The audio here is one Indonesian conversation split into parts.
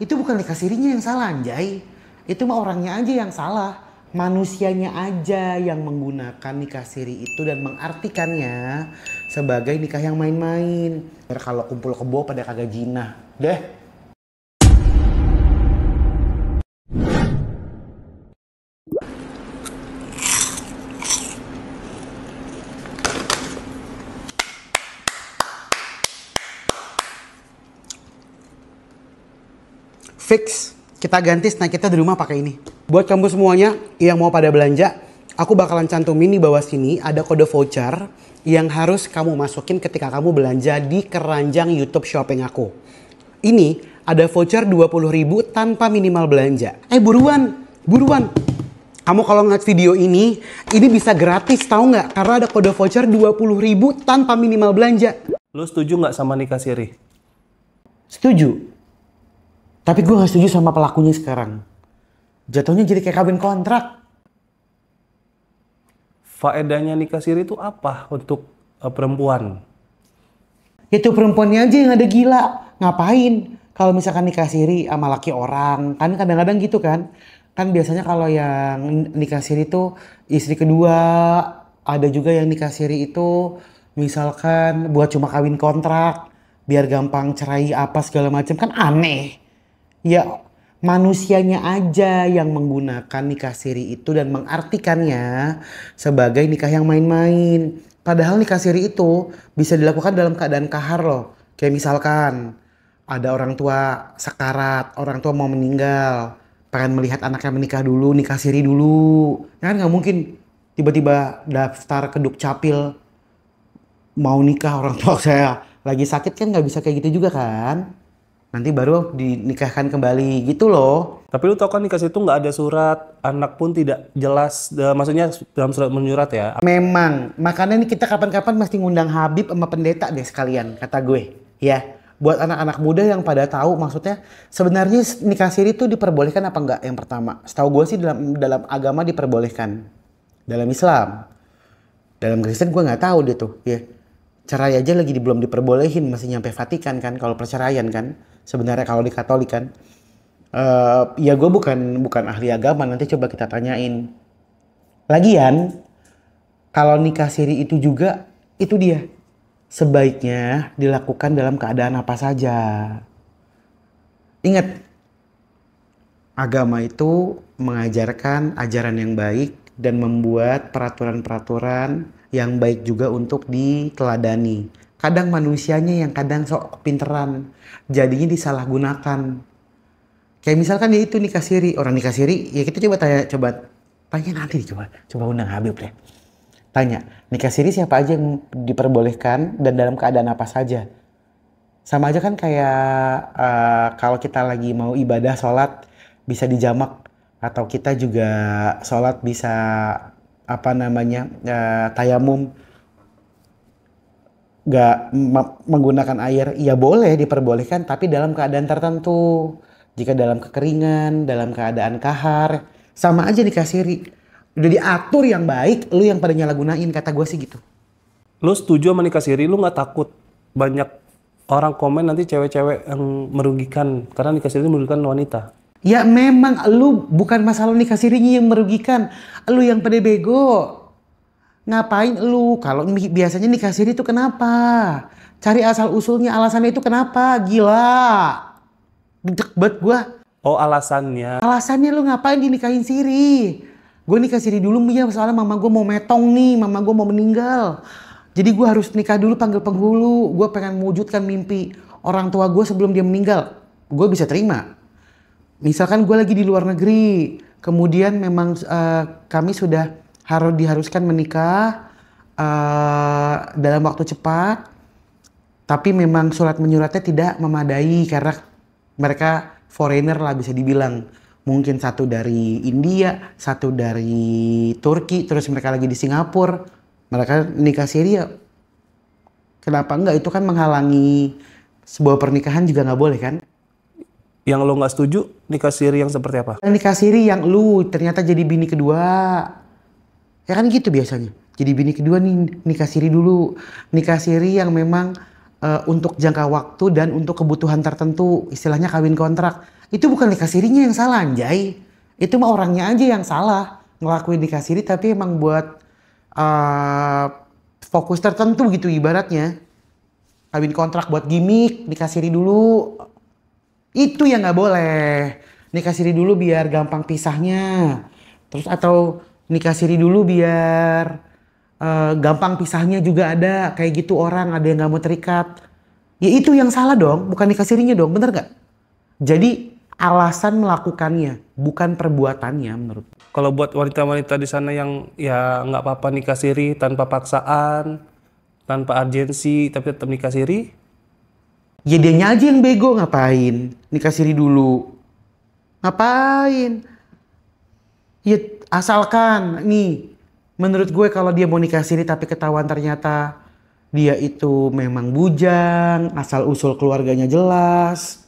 Itu bukan nikah sirinya yang salah, anjay. Itu mah orangnya aja yang salah. Manusianya aja yang menggunakan nikah siri itu dan mengartikannya sebagai nikah yang main-main. Kalau kumpul kebo pada kagak jinah. Deh. Fix, kita ganti snack kita di rumah pakai ini. Buat kamu semuanya yang mau pada belanja, aku bakalan cantumin di bawah sini ada kode voucher yang harus kamu masukin ketika kamu belanja di keranjang YouTube Shopping aku. Ini ada voucher 20.000 tanpa minimal belanja. Buruan. Kamu kalau ngeliat video ini bisa gratis tahu nggak? Karena ada kode voucher 20.000 tanpa minimal belanja. Lu setuju nggak sama nikah siri? Setuju. Tapi gue gak setuju sama pelakunya sekarang. Jatuhnya jadi kayak kawin kontrak. Faedahnya nikah siri itu apa untuk perempuan? Itu perempuannya aja yang ada gila. Ngapain? Kalau misalkan nikah siri sama laki orang. Kan kadang-kadang gitu kan. Kan biasanya kalau yang nikah siri itu istri kedua. Ada juga yang nikah siri itu misalkan buat cuma kawin kontrak. Biar gampang cerai apa segala macam. Kan aneh. Ya manusianya aja yang menggunakan nikah siri itu dan mengartikannya sebagai nikah yang main-main. Padahal nikah siri itu bisa dilakukan dalam keadaan kahar loh. Kayak misalkan ada orang tua sekarat, orang tua mau meninggal, pengen melihat anaknya menikah dulu, nikah siri dulu. Ya kan nggak mungkin tiba-tiba daftar ke Dukcapil mau nikah orang tua saya lagi sakit, kan nggak bisa kayak gitu juga kan. Nanti baru dinikahkan kembali gitu loh. Tapi lu tau kan nikah siri itu nggak ada surat, anak pun tidak jelas, maksudnya dalam surat menyurat ya. Memang, makanya nih kita kapan-kapan mesti ngundang Habib sama pendeta deh sekalian, kata gue. Ya, buat anak-anak muda yang pada tahu maksudnya sebenarnya nikah siri itu diperbolehkan apa enggak yang pertama. Setahu gue sih dalam agama diperbolehkan. Dalam Islam. Dalam Kristen gue nggak tahu deh tuh, ya. Cerai aja lagi belum diperbolehin, masih nyampe Vatikan kan kalau perceraian kan. Sebenarnya kalau di Katolik kan. Ya gue bukan ahli agama, nanti coba kita tanyain. Lagian kalau nikah siri itu juga itu dia sebaiknya dilakukan dalam keadaan apa saja. Ingat, agama itu mengajarkan ajaran yang baik dan membuat peraturan-peraturan yang baik juga untuk diteladani. Kadang manusianya yang kadang sok pinteran, jadinya disalahgunakan. Kayak misalkan ya itu nikah siri, orang nikah siri, ya kita coba tanya nanti nih, coba undang Habib deh. Tanya, nikah siri siapa aja yang diperbolehkan dan dalam keadaan apa saja? Sama aja kan kayak kalau kita lagi mau ibadah sholat bisa dijamak, atau kita juga sholat bisa tayamum, gak menggunakan air, ya boleh diperbolehkan tapi dalam keadaan tertentu. Jika dalam kekeringan, dalam keadaan kahar, sama aja nikah siri. Udah diatur yang baik, lu yang pada nyalagunain, kata gue sih gitu. Lu setuju sama nikah siri, lu nggak takut banyak orang komen nanti cewek-cewek yang merugikan karena nikah siri merugikan wanita? Ya memang lu bukan masalah nikah sirinya yang merugikan, lu yang pada bego. Ngapain lu? Kalau biasanya nikah siri itu kenapa? Cari asal usulnya, alasannya itu kenapa? Gila. Gedek banget gua. Oh, alasannya. Alasannya lu ngapain dinikahin siri? Gue nikah siri dulu ya soalnya mama gue mau metong nih, mama gue mau meninggal. Jadi gue harus nikah dulu panggil penghulu. Gue pengen mewujudkan mimpi orang tua gue sebelum dia meninggal. Gue bisa terima. Misalkan gue lagi di luar negeri, kemudian memang kami sudah diharuskan menikah dalam waktu cepat, tapi memang surat menyuratnya tidak memadai karena mereka foreigner lah bisa dibilang. Mungkin satu dari India, satu dari Turki, terus mereka lagi di Singapura. Mereka nikah siri ya. Kenapa enggak? Itu kan menghalangi sebuah pernikahan juga nggak boleh kan? Yang lo nggak setuju nikah siri yang seperti apa? Nikah siri yang lu ternyata jadi bini kedua. Ya kan gitu biasanya. Jadi bini kedua nih nikah siri dulu. Nikah siri yang memang untuk jangka waktu dan untuk kebutuhan tertentu. Istilahnya kawin kontrak. Itu bukan nikah sirinya yang salah, anjay. Itu mah orangnya aja yang salah ngelakuin nikah siri, tapi emang buat uh, fokus tertentu gitu ibaratnya. Kawin kontrak buat gimmick, nikah siri dulu. Itu yang nggak boleh. Nikah siri dulu biar gampang pisahnya. Terus atau nikah siri dulu biar gampang pisahnya juga ada. Kayak gitu orang ada yang nggak mau terikat. Ya itu yang salah dong, bukan nikah sirinya dong, bener nggak? Jadi alasan melakukannya, bukan perbuatannya menurut. Kalau buat wanita-wanita di sana yang ya nggak apa-apa nikah siri tanpa paksaan, tanpa urgensi, tapi tetap nikah siri, Ya dianya aja yang bego, ngapain? Nikah siri dulu. Ngapain? Ya asalkan nih, menurut gue kalau dia mau nikah siri tapi ketahuan ternyata dia itu memang bujang, asal usul keluarganya jelas.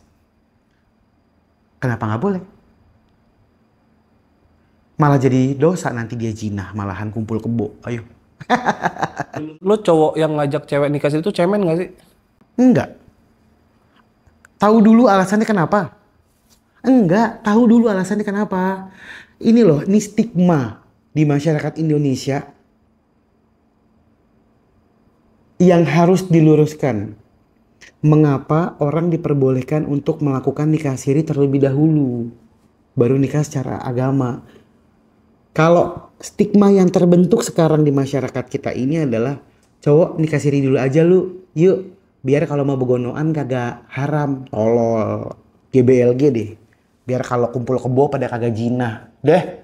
Kenapa nggak boleh? Malah jadi dosa nanti dia zina, malahan kumpul kebo. Ayo. lo cowok yang ngajak cewek nikah siri itu cemen nggak sih? Enggak. Tahu dulu alasannya kenapa? Enggak, tahu dulu alasannya kenapa. Ini loh, ini stigma di masyarakat Indonesia yang harus diluruskan. Mengapa orang diperbolehkan untuk melakukan nikah siri terlebih dahulu, baru nikah secara agama? Kalau stigma yang terbentuk sekarang di masyarakat kita ini adalah cowok nikah siri dulu aja lu, yuk, biar kalau mau begonoan kagak haram, tolol, GBLG deh. Biar kalau kumpul kebo pada kagak jinah. Deh,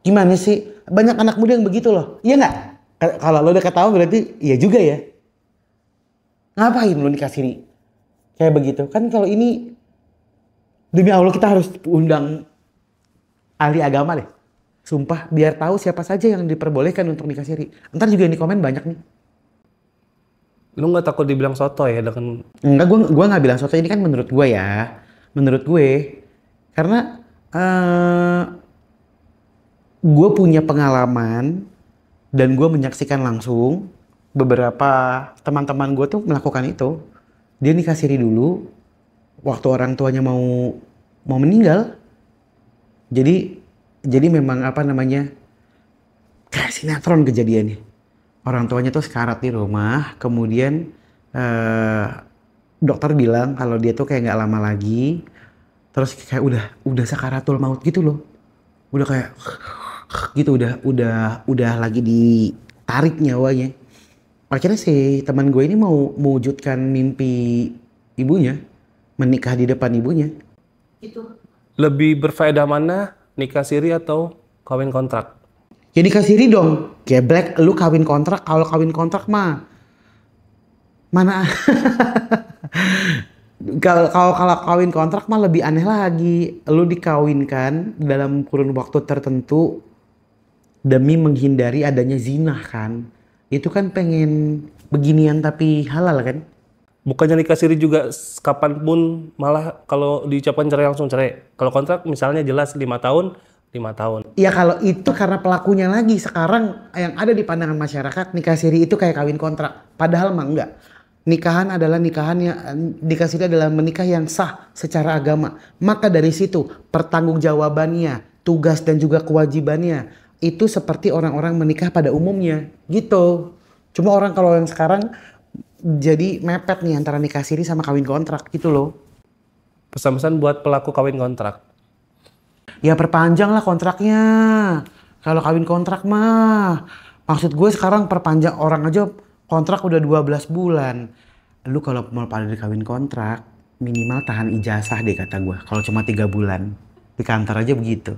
gimana sih? Banyak anak muda yang begitu loh, iya nggak? Kalau lo udah ketawa berarti iya juga ya. Ngapain lu nikah siri? Kayak begitu. Kan kalau ini demi Allah kita harus undang ahli agama deh. Sumpah biar tahu siapa saja yang diperbolehkan untuk nikah siri. Ntar juga yang di komen banyak nih. Lu nggak takut dibilang soto ya dengan Enggak, gua nggak bilang soto, ini kan menurut gue ya. Menurut gue. Karena gue punya pengalaman dan gue menyaksikan langsung beberapa teman-teman gue tuh melakukan itu. Dia nikah siri dulu waktu orang tuanya mau meninggal. Jadi memang apa namanya, kayak sinetron kejadiannya. Orang tuanya tuh sekarat di rumah, kemudian dokter bilang kalau dia tuh kayak nggak lama lagi, terus kayak udah sakaratul maut gitu loh, udah kayak gitu, udah lagi ditarik nyawanya. Akhirnya si teman gue ini mau mewujudkan mimpi ibunya, menikah di depan ibunya. Gitu. lebih berfaedah mana nikah siri atau kawin kontrak? Ya nikah siri dong, geblek, lu kawin kontrak. Kalau kawin kontrak mah mana? Kalau kawin kontrak mah lebih aneh lagi. Lu dikawinkan dalam kurun waktu tertentu demi menghindari adanya zina kan. Itu kan pengen beginian tapi halal kan? Bukannya nikah siri juga kapanpun malah kalau diucapkan cerai langsung cerai. Kalau kontrak misalnya jelas 5 tahun, 5 tahun. Ya kalau itu karena pelakunya lagi. Sekarang yang ada di pandangan masyarakat nikah siri itu kayak kawin kontrak. Padahal mah enggak. Nikahan adalah nikah siri adalah menikah yang sah secara agama. Maka dari situ pertanggungjawabannya, tugas dan juga kewajibannya itu seperti orang-orang menikah pada umumnya gitu. Cuma orang kalau yang sekarang jadi mepet nih antara nikah siri sama kawin kontrak gitu loh. Pesan-pesan buat pelaku kawin kontrak. Ya perpanjang lah kontraknya. Kalau kawin kontrak mah, maksud gue sekarang perpanjang, orang aja kontrak udah 12 bulan. Lu kalau mau pada kawin kontrak, minimal tahan ijazah deh kata gue. Kalau cuma 3 bulan. Di kantor aja begitu.